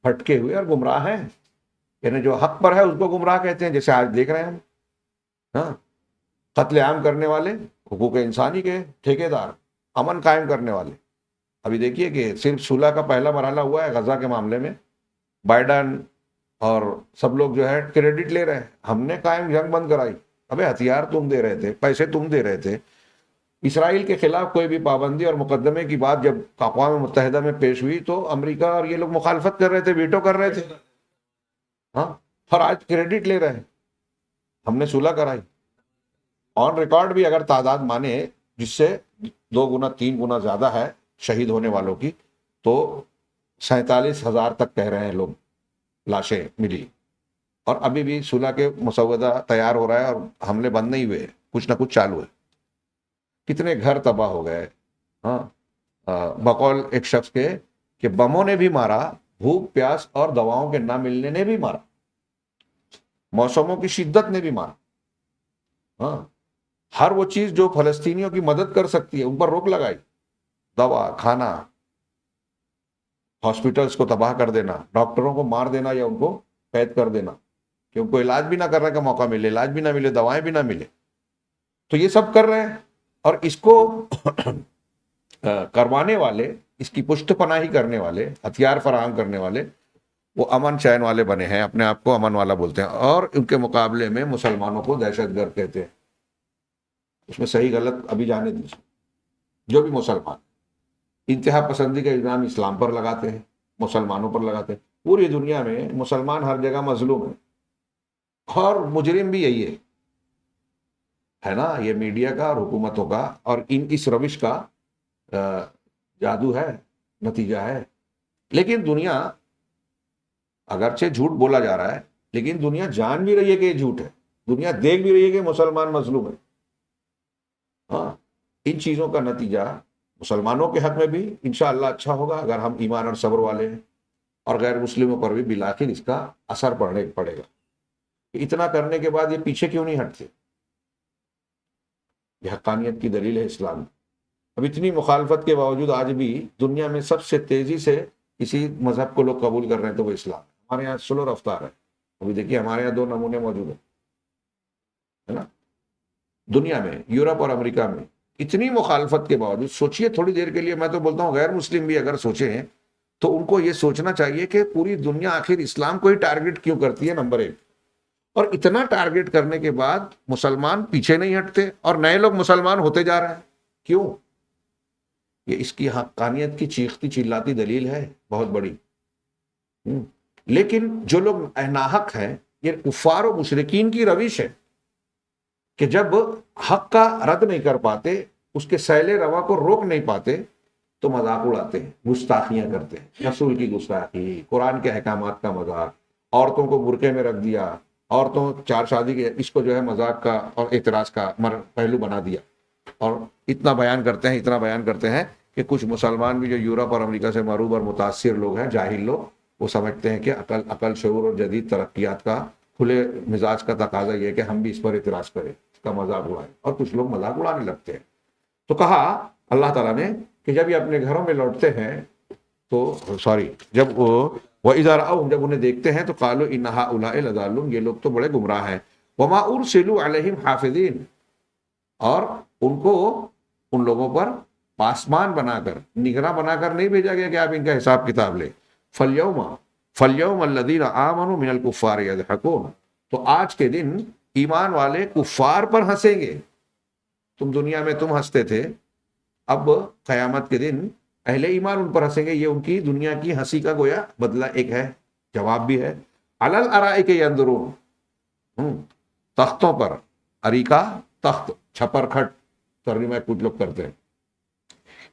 بھٹکے ہوئے اور گمراہ ہیں. یعنی جو حق پر ہے اس کو گمراہ کہتے ہیں, جیسے آج دیکھ رہے ہیں ہم. ہاں, قتل عام کرنے والے, حقوق انسانی کے ٹھیکیدار, امن قائم کرنے والے. ابھی دیکھیے کہ صرف صلح کا پہلا مرحلہ ہوا ہے غزہ کے معاملے میں. بائیڈن اور سب لوگ جو ہے کریڈٹ لے رہے ہیں, ہم نے قائم جنگ بند کرائی. ابے ہتھیار تم دے رہے تھے, پیسے تم دے رہے تھے, اسرائیل کے خلاف کوئی بھی پابندی اور مقدمے کی بات جب اقوام متحدہ میں پیش ہوئی تو امریکہ اور یہ لوگ مخالفت کر رہے تھے، ویٹو کر رہے تھے. ہاں، اور آج کریڈٹ لے رہے ہیں ہم نے صلح کرائی. آن ریکارڈ بھی اگر تعداد مانے جس سے 2 گنا 3 گنا زیادہ ہے شہید ہونے والوں کی، تو 47,000 تک کہہ رہے ہیں لوگ لاشیں ملی. اور ابھی بھی صلح کے مسودہ تیار ہو رہا ہے اور حملے بند نہیں ہوئے، کچھ نہ کچھ چالو ہے. کتنے گھر تباہ ہو گئے. ہاں، بقول ایک شخص کے کہ بموں نے بھی مارا، بھوک پیاس اور دواؤں کے نہ ملنے نے بھی مارا، موسموں کی شدت نے بھی مارا. ہاں، ہر وہ چیز جو فلسطینیوں کی مدد کر سکتی ہے ان پر روک لگائی. دوا، کھانا، ہاسپٹلز کو تباہ کر دینا، ڈاکٹروں کو مار دینا یا ان کو قید کر دینا کہ ان کو علاج بھی نہ کرنے کا موقع ملے، علاج بھی نہ ملے، دوائیں بھی نہ ملے. تو یہ سب کر رہے ہیں. اور اس کو کروانے والے، اس کی پشت پناہی کرنے والے، ہتھیار فراہم کرنے والے وہ امن چین والے بنے ہیں، اپنے آپ کو امن والا بولتے ہیں، اور ان کے مقابلے میں مسلمانوں کو دہشت گرد کہتے ہیں. اس میں صحیح غلط ابھی جانے دیجیے. جو بھی مسلمان انتہا پسندی کا الزام اسلام پر لگاتے ہیں، مسلمانوں پر لگاتے ہیں. پوری دنیا میں مسلمان ہر جگہ مظلوم ہے اور مجرم بھی یہی ہے نا. یہ میڈیا کا اور حکومتوں کا اور اس روش کا جادو ہے، نتیجہ ہے. لیکن دنیا اگرچہ جھوٹ بولا جا رہا ہے لیکن دنیا جان بھی رہی ہے کہ یہ جھوٹ ہے. دنیا دیکھ بھی رہی ہے کہ مسلمان مظلوم ہے. ہاں، ان چیزوں کا نتیجہ مسلمانوں کے حق میں بھی انشاءاللہ اچھا ہوگا اگر ہم ایمان اور صبر والے ہیں، اور غیر مسلموں پر بھی بالآخر اس کا اثر پڑے گا. اتنا کرنے کے بعد یہ پیچھے کیوں نہیں ہٹتے؟ یہ حقانیت کی دلیل ہے اسلام. اب اتنی مخالفت کے باوجود آج بھی دنیا میں سب سے تیزی سے کسی مذہب کو لوگ قبول کر رہے ہیں تو وہ اسلام ہے. ہمارے یہاں سلو رفتار ہے. ابھی دیکھیے ہمارے یہاں 2 نمونے موجود ہیں ہے نا. دنیا میں یورپ اور امریکہ میں اتنی مخالفت کے باوجود سوچئے تھوڑی دیر کے لیے، میں تو بولتا ہوں غیر مسلم بھی اگر سوچیں تو ان کو یہ سوچنا چاہیے کہ پوری دنیا آخر اسلام کو ہی ٹارگٹ کیوں کرتی ہے، نمبر 1. اور اتنا ٹارگٹ کرنے کے بعد مسلمان پیچھے نہیں ہٹتے اور نئے لوگ مسلمان ہوتے جا رہے ہیں. کیوں؟ یہ اس کی حقانیت کی چیختی چلاتی دلیل ہے بہت بڑی. لیکن جو لوگ ناحق ہیں، یہ کفار و مشرکین کی روش ہے کہ جب حق کا رد نہیں کر پاتے، اس کے سیل روا کو روک نہیں پاتے تو مذاق اڑاتے ہیں، گستاخیاں کرتے ہیں. رسول کی گستاخی، قرآن کے احکامات کا مذاق، عورتوں کو برقعے میں رکھ دیا، عورتوں 4 شادی کے، اس کو جو ہے مذاق کا اور اعتراض کا پہلو بنا دیا. اور اتنا بیان کرتے ہیں کہ کچھ مسلمان بھی جو یورپ اور امریکہ سے مروب اور متاثر لوگ ہیں، جاہل لوگ، وہ سمجھتے ہیں کہ عقل شعور اور جدید ترقیات کا کھلے مزاج کا تقاضا یہ ہے کہ ہم بھی اس پر اعتراض کریں، اس کا مذاق اڑائیں، اور کچھ لوگ مذاق اڑانے لگتے ہیں. تو کہا اللہ تعالیٰ نے کہ جب یہ اپنے گھروں میں لوٹتے ہیں تو جب جب انہیں دیکھتے ہیں تو قالوا ان هؤلاء لضالون، یہ لوگ تو بڑے گمراہ ہیں. وما ارسلوا علیہم حافظین، اور ان کو ان لوگوں پر پاسمان بنا کر، نگراں بنا کر نہیں بھیجا گیا کہ آپ ان کا حساب کتاب لیں. فَالْيَوْمَ الَّذِينَ آمَنُوا مِنَ الْكُفَّارِ يَضْحَكُونَ، تو آج کے دن ایمان والے کفار پر ہنسیں گے. تم دنیا میں تم ہنستے تھے، اب قیامت کے دن اہل ایمان ان پر ہنسیں گے. یہ ان کی دنیا کی ہنسی کا گویا بدلہ ایک ہے، جواب بھی ہے. عَلَى الْأَرَائِكِ يَنظُرُونَ، تختوں پر، اریکہ تخت، چھپر کھٹ ترجمہ کچھ لوگ کرتے ہیں،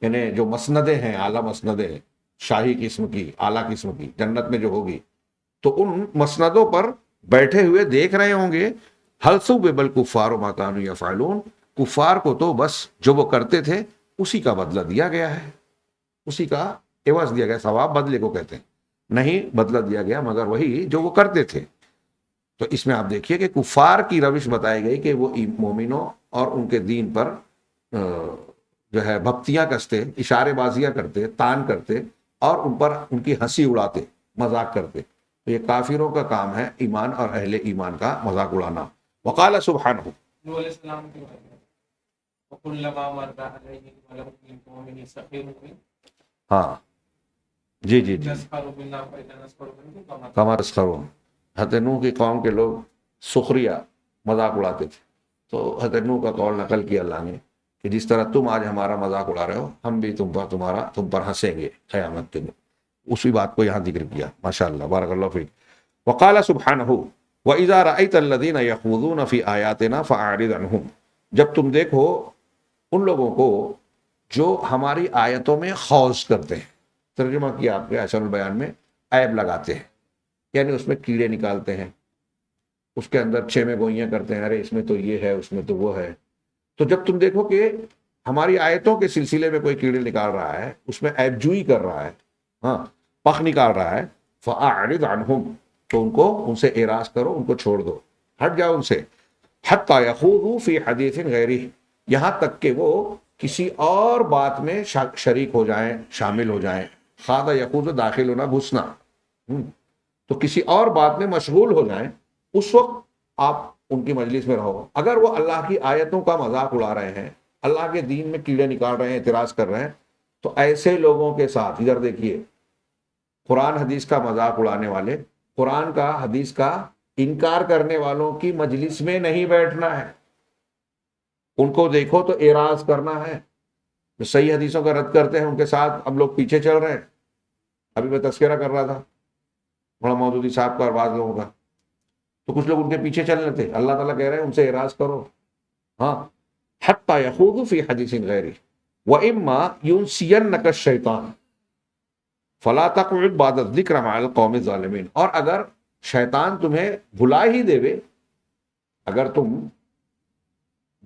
یعنی جو مسندیں ہیں، اعلیٰ مسندیں ہیں، شاہی قسم کی، اعلیٰ قسم کی، جنت میں جو ہوگی، تو ان مسندوں پر بیٹھے ہوئے دیکھ رہے ہوں گے. هَلْ ثُوِّبَ الْكُفَّارُ مَا كَانُوا يَفْعَلُونَ، کفار کو تو بس جو وہ کرتے تھے اسی کا بدلہ دیا گیا ہے، اسی کا عوض دیا گیا. ثواب بدلے کو کہتے ہیں، نہیں بدلہ دیا گیا مگر وہی جو وہ کرتے تھے. تو اس میں آپ دیکھیے کہ کفار کی روش بتائی گئی کہ وہ مومنوں اور ان کے دین پر جو ہے بھپتیاں کستے، اشارے بازیاں کرتے، تان کرتے، اور ان پر ان کی ہنسی اڑاتے، مذاق کرتے. تو یہ کافروں کا کام ہے ایمان اور اہل ایمان کا مذاق اڑانا. وقال سبحانہ، نوح علیہ السلام کے بارے میں وَكُلَّمَا مَرَّ عَلَيْهِ مَلَأٌ مِّن قَوْمِهِ سَخِرُوا مِنْهُ، ہاں جی نَسْخَرُ مِنَّا فَإِذَا نَسْخَرُ مِنْكُمْ کما تسخرون. حضرت نوح کی قوم کے لوگ سخریہ، مذاق اڑاتے تھے. تو حضرت نوح کا قول نقل کیا اللہ نے کہ جس طرح تم آج ہمارا مذاق اڑا رہے ہو ہم بھی تم پر ہنسیں گے قیامت کے دن. اسی بات کو یہاں ذکر کیا. ماشاء اللہ بارک اللہ فیک. وقال سبحانہ وَإِذَا رَأَيْتَ الَّذِينَ يَخُوضُونَ فِي آيَاتِنَا فَأَعْرِضْ عَنْهُمْ. جب تم دیکھو ان لوگوں کو جو ہماری آیتوں میں خوض کرتے ہیں. ترجمہ کیا آپ کے احسن البیان میں عیب لگاتے ہیں، یعنی اس میں کیڑے نکالتے ہیں، اس کے اندر چھ میں گوئیاں کرتے ہیں، ارے اس میں تو یہ ہے اس میں تو وہ ہے. تو جب تم دیکھو کہ ہماری آیتوں کے سلسلے میں کوئی کیڑے نکال رہا ہے، اس میں عیب جوئی کر رہا ہے، ہاں پخ نکال رہا ہے، فَأَعْرِضْ عَنْهُمْ، تو ان سے اعراض کرو، ان کو چھوڑ دو، ہٹ جاؤ ان سے. حَتَّى يَخُوضُوا فِي حَدِيثٍ غَيْرِهِ، یہاں تک کہ وہ کسی اور بات میں شریک ہو جائیں، شامل ہو جائیں. خاض یخوض داخل ہونا گھسنا، تو کسی اور بات میں مشغول ہو جائیں، اس وقت آپ ان کی مجلس میں رہو. اگر وہ اللہ کی آیتوں کا مذاق اڑا رہے ہیں، اللہ کے دین میں کیڑے نکال رہے ہیں، اعتراض کر رہے ہیں، تو ایسے لوگوں کے ساتھ ادھر دیکھیے، قرآن حدیث کا مذاق اڑانے والے، قرآن کا حدیث کا انکار کرنے والوں کی مجلس میں نہیں بیٹھنا ہے. ان کو دیکھو تو اعراض کرنا ہے. جو صحیح حدیثوں کا رد کرتے ہیں ان کے ساتھ ہم لوگ پیچھے چل رہے ہیں. ابھی میں تذکرہ کر رہا تھا مولانا مودودی صاحب کا اور بعض لوگوں کا، تو کچھ لوگ ان کے پیچھے چلنے تھے. اللہ تعالیٰ کہہ رہے ہیں ان سے اعراض کرو. ہاں حتیٰ یخوضوا فی حدیث غیرہ وَإِمَّا يُنْسِيَنَّكَ الشَّیطَانُ فَلَا تَقْعُدْ بَعْدَ الذِّکْرِ مَعَ الْقَوْمِ الظَّالِمِینَ. اور اگر شیطان تمہیں بھلا ہی دے، اگر تم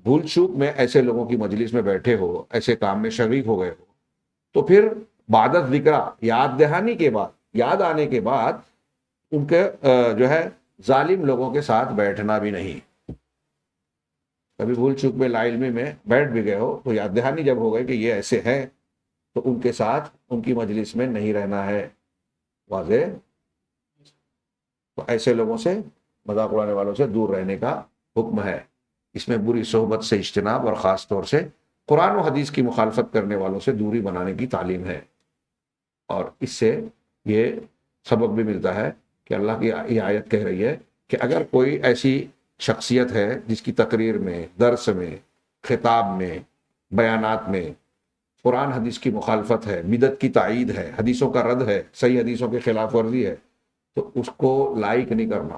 بھول چوک میں ایسے لوگوں کی مجلس میں بیٹھے ہو، ایسے کام میں شریک ہو گئے ہو، تو پھر بعد الذکر، یاد دہانی کے بعد، یاد آنے کے بعد ان کے جو ہے ظالم لوگوں کے ساتھ بیٹھنا بھی نہیں. کبھی بھول چوک میں لا علمی میں بیٹھ بھی گئے ہو تو یاد دہانی جب ہو گئے کہ یہ ایسے ہیں، تو ان کے ساتھ ان کی مجلس میں نہیں رہنا ہے. واضح؟ تو ایسے لوگوں سے، مذاق اڑانے والوں سے دور رہنے کا حکم ہے. اس میں بری صحبت سے اجتناب اور خاص طور سے قرآن و حدیث کی مخالفت کرنے والوں سے دوری بنانے کی تعلیم ہے. اور اس سے یہ سبق بھی ملتا ہے کہ اللہ کی یہ آیت کہہ رہی ہے کہ اگر کوئی ایسی شخصیت ہے جس کی تقریر میں، درس میں، خطاب میں، بیانات میں قرآن حدیث کی مخالفت ہے، بدعت کی تائید ہے، حدیثوں کا رد ہے، صحیح حدیثوں کی خلاف ورزی ہے، تو اس کو لائک نہیں کرنا،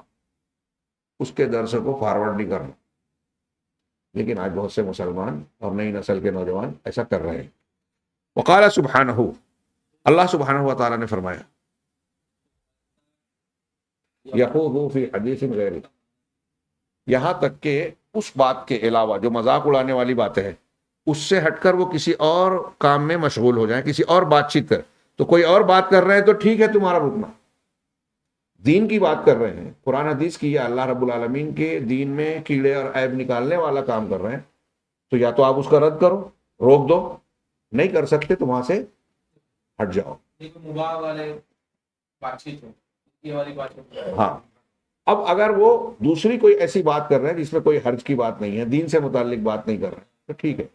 اس کے درس کو فارورڈ نہیں کرنا. لیکن آج بہت سے مسلمان اور نئی نسل کے نوجوان ایسا کر رہے ہیں. وقال سبحانہ، اللہ سبحانہ و تعالیٰ نے فرمایا، یخوضوا فی حدیث غیرہ، یہاں تک کہ اس بات کے علاوہ جو مذاق اڑانے والی باتیں ہیں اس سے ہٹ کر وہ کسی اور کام میں مشغول ہو جائیں، کسی اور بات چیت کر. تو کوئی اور بات کر رہے ہیں تو ٹھیک ہے تمہارا رکنا، دین کی بات کر رہے ہیں، قرآن حدیث کی یا اللہ رب العالمین کے دین میں کیڑے اور عیب نکالنے والا کام کر رہے ہیں، تو یا تو آپ اس کا رد کرو، روک دو. نہیں کر سکتے تو وہاں سے ہٹ جاؤ. مباح والے بات چیت ہے، یہ والی بات ہے. ہاں اب اگر وہ دوسری کوئی ایسی بات کر رہے ہیں جس میں کوئی حرج کی بات نہیں ہے، دین سے متعلق بات نہیں کر رہے ہیں، تو ٹھیک ہے.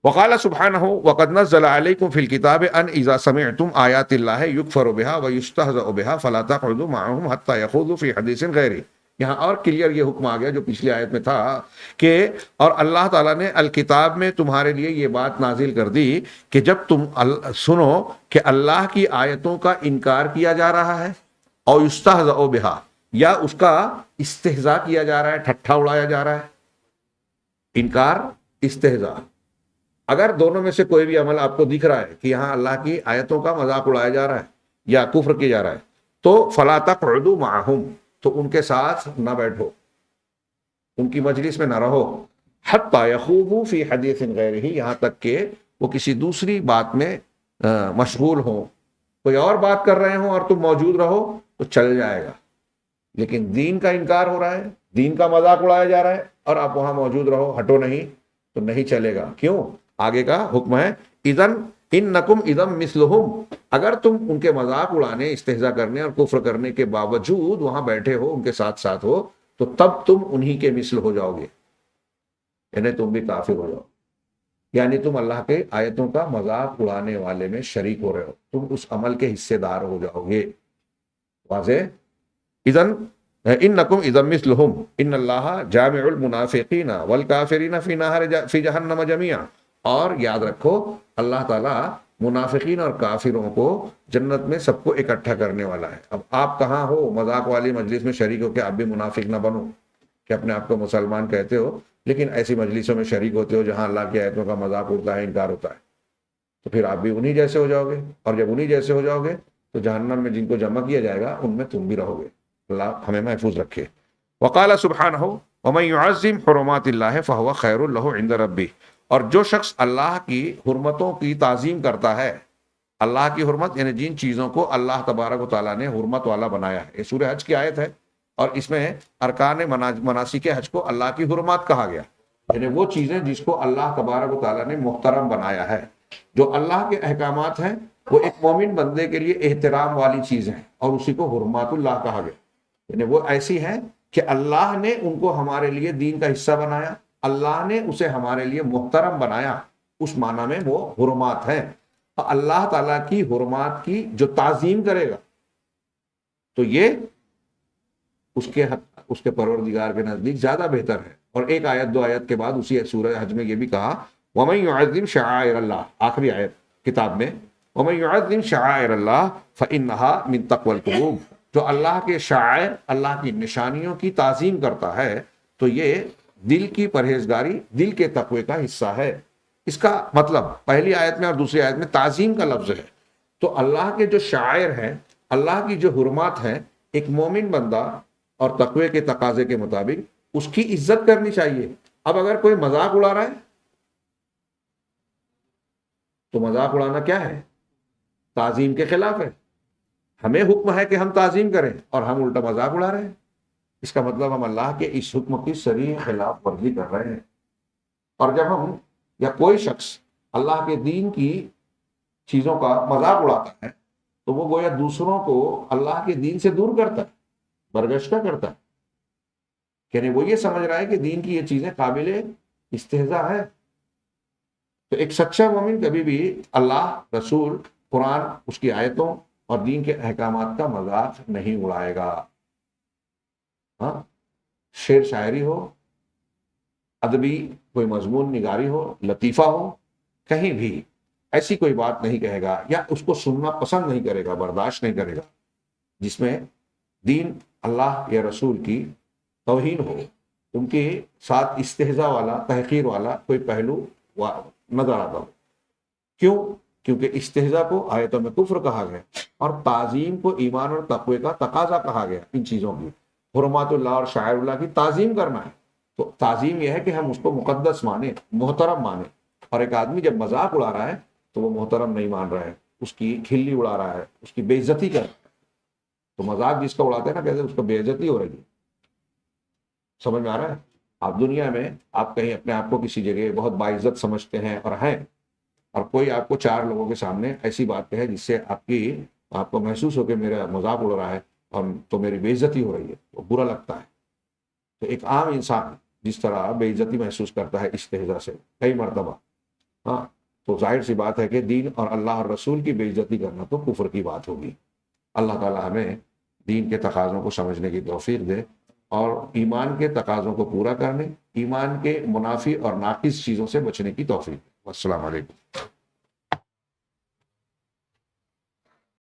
وقال سبحانہ وقد نزل علیکم فی الکتاب ان اذا سمعتم آیات اللہ یکفر بها ویستہزأ بها فلا تقعدوا معهم حتى يخوضوا فی حدیث غیرہ. یہاں اور کلیئر یہ حکم آ گیا جو پچھلی آیت میں تھا کہ اور اللہ تعالیٰ نے الکتاب میں تمہارے لیے یہ بات نازل کر دی کہ جب تم سنو کہ اللہ کی آیتوں کا انکار کیا جا رہا ہے اور یستہزأ بها، یا اس کا استہزاء کیا جا رہا ہے، ٹھٹھا اڑایا جا رہا ہے. انکار، استہزاء، اگر دونوں میں سے کوئی بھی عمل آپ کو دکھ رہا ہے کہ یہاں اللہ کی آیتوں کا مذاق اڑایا جا رہا ہے یا کفر کیا جا رہا ہے، تو فلا تقعدوا معهم، تو ان کے ساتھ نہ بیٹھو، ان کی مجلس میں نہ رہو. حتی یخوضوا فی حدیث غیرہ، یہاں تک کہ وہ کسی دوسری بات میں مشغول ہوں، کوئی اور بات کر رہے ہوں اور تم موجود رہو تو چل جائے گا. لیکن دین کا انکار ہو رہا ہے، دین کا مذاق اڑایا جا رہا ہے اور آپ وہاں موجود رہو، ہٹو نہیں، تو نہیں چلے گا. کیوں؟ آگے کا حکم ہے اذن انکم اذن مثلہم، اگر تم ان کے مذاق اڑانے، استہزاء کرنے اور کفر کرنے کے باوجود وہاں بیٹھے ہو، ان کے ساتھ ساتھ ہو، تو تب تم انہی کے مثل ہو جاؤ گے، یعنی تم بھی کافر ہو جاؤ، یعنی تم اللہ کے آیتوں کا مذاق اڑانے والے میں شریک ہو رہے ہو، تم اس عمل کے حصے دار ہو جاؤ گے. واضح؟ اذن انکم اذا مثلہم ان اللہ جامع المنافقین والکافرین فی جہنم جميعا، اور یاد رکھو اللہ تعالیٰ منافقین اور کافروں کو جنت میں سب کو اکٹھا کرنے والا ہے۔ اب آپ کہاں ہو مذاق والی مجلس میں شریک ہو کہ آپ بھی منافق نہ بنو، کہ اپنے آپ کو مسلمان کہتے ہو لیکن ایسی مجلسوں میں شریک ہوتے ہو جہاں اللہ کی آیتوں کا مذاق اڑتا ہے، انکار ہوتا ہے، تو پھر آپ بھی انہی جیسے ہو جاؤ گے، اور جب انہی جیسے ہو جاؤ گے تو جہنم میں جن کو جمع کیا جائے گا ان میں تم بھی رہو گے۔ اللہ ہمیں محفوظ رکھے۔ وقال سبحانہ ومن يعظم حرمات اللہ فهو خیر له عند ربہ، اور جو شخص اللہ کی حرمتوں کی تعظیم کرتا ہے، اللہ کی حرمت یعنی جن چیزوں کو اللہ تبارک و تعالیٰ نے حرمت والا بنایا ہے، یہ سورہ حج کی آیت ہے، اور اس میں ارکان مناسک حج کو اللہ کی حرمات کہا گیا، یعنی وہ چیزیں جس کو اللہ تبارک و تعالیٰ نے محترم بنایا ہے۔ جو اللہ کے احکامات ہیں وہ ایک مومن بندے کے لیے احترام والی چیزیں ہیں، اور اسی کو حرمات اللہ کہا گیا، یعنی وہ ایسی ہیں کہ اللہ نے ان کو ہمارے لیے دین کا حصہ بنایا، اللہ نے اسے ہمارے لیے محترم بنایا، اس معنی میں وہ حرمات ہیں۔ اللہ تعالیٰ کی حرمات کی جو تعظیم کرے گا تو یہ اس کے پروردگار کے نزدیک زیادہ بہتر ہے۔ اور ایک آیت دو آیت کے بعد اسی سورہ حج میں یہ بھی کہا وَمَن يُعَظِّمْ شَعَائِرَ اللَّهِ، آخری آیت کتاب میں، وَمَن يُعَظِّمْ شَعَائِرَ اللَّهِ فَإِنَّهَا مِن تَقْوَى الْقُلُوبِ، جو اللہ کے شعائر، اللہ کی نشانیوں کی تعظیم کرتا ہے تو یہ دل کی پرہیزگاری، دل کے تقوی کا حصہ ہے۔ اس کا مطلب پہلی آیت میں اور دوسری آیت میں تعظیم کا لفظ ہے، تو اللہ کے جو شعائر ہیں، اللہ کی جو حرمات ہیں، ایک مومن بندہ اور تقوی کے تقاضے کے مطابق اس کی عزت کرنی چاہیے۔ اب اگر کوئی مذاق اڑا رہا ہے تو مذاق اڑانا کیا ہے؟ تعظیم کے خلاف ہے۔ ہمیں حکم ہے کہ ہم تعظیم کریں اور ہم الٹا مذاق اڑا رہے ہیں، اس کا مطلب ہم اللہ کے اس حکم کی صریح خلاف ورزی کر رہے ہیں۔ اور جب ہم یا کوئی شخص اللہ کے دین کی چیزوں کا مذاق اڑاتا ہے تو وہ گویا دوسروں کو اللہ کے دین سے دور کرتا ہے، برگشتہ کرتا ہے، یعنی وہ یہ سمجھ رہا ہے کہ دین کی یہ چیزیں قابل استہزاء ہے۔ تو ایک سچا مومن کبھی بھی اللہ، رسول، قرآن، اس کی آیتوں اور دین کے احکامات کا مذاق نہیں اڑائے گا۔ ہاں، شعر شاعری ہو، ادبی کوئی مضمون نگاری ہو، لطیفہ ہو، کہیں بھی ایسی کوئی بات نہیں کہے گا یا اس کو سننا پسند نہیں کرے گا، برداشت نہیں کرے گا جس میں دین، اللہ یا رسول کی توہین ہو، ان کے ساتھ استہزاء والا، تحقیر والا کوئی پہلو نظر آتا ہو۔ کیوں؟ کیونکہ استہزاء کو آیتوں میں کفر کہا گیا اور تعظیم کو ایمان اور تقوی کا تقاضا کہا گیا۔ ان چیزوں کی، حرمات اللہ اور شعائر اللہ کی تعظیم کرنا ہے، تو تعظیم یہ ہے کہ ہم اس کو مقدس مانیں، محترم مانیں۔ اور ایک آدمی جب مذاق اڑا رہا ہے تو وہ محترم نہیں مان رہا ہے، اس کی کھلی اڑا رہا ہے، اس کی بے عزتی کر رہا ہے۔ تو مذاق جس کا اڑاتے ہیں نا، کہتے ہیں اس کا بے عزتی ہو رہی ہے۔ سمجھ میں آ رہا ہے؟ آپ دنیا میں آپ کہیں اپنے آپ کو کسی جگہ بہت باعزت سمجھتے ہیں اور ہیں، اور کوئی آپ کو چار لوگوں کے سامنے ایسی بات کہے جس سے آپ کو محسوس ہو کہ میرا مذاق اڑ رہا ہے اور تو میری بے عزتی ہو رہی ہے، وہ برا لگتا ہے۔ تو ایک عام انسان جس طرح بے عزتی محسوس کرتا ہے استہزاء سے کئی مرتبہ، ہاں، تو ظاہر سی بات ہے کہ دین اور اللہ اور رسول کی بے عزتی کرنا تو کفر کی بات ہوگی۔ اللہ تعالی ہمیں دین کے تقاضوں کو سمجھنے کی توفیق دے اور ایمان کے تقاضوں کو پورا کرنے، ایمان کے منافی اور ناقص چیزوں سے بچنے کی توفیق دے۔ السلام علیکم۔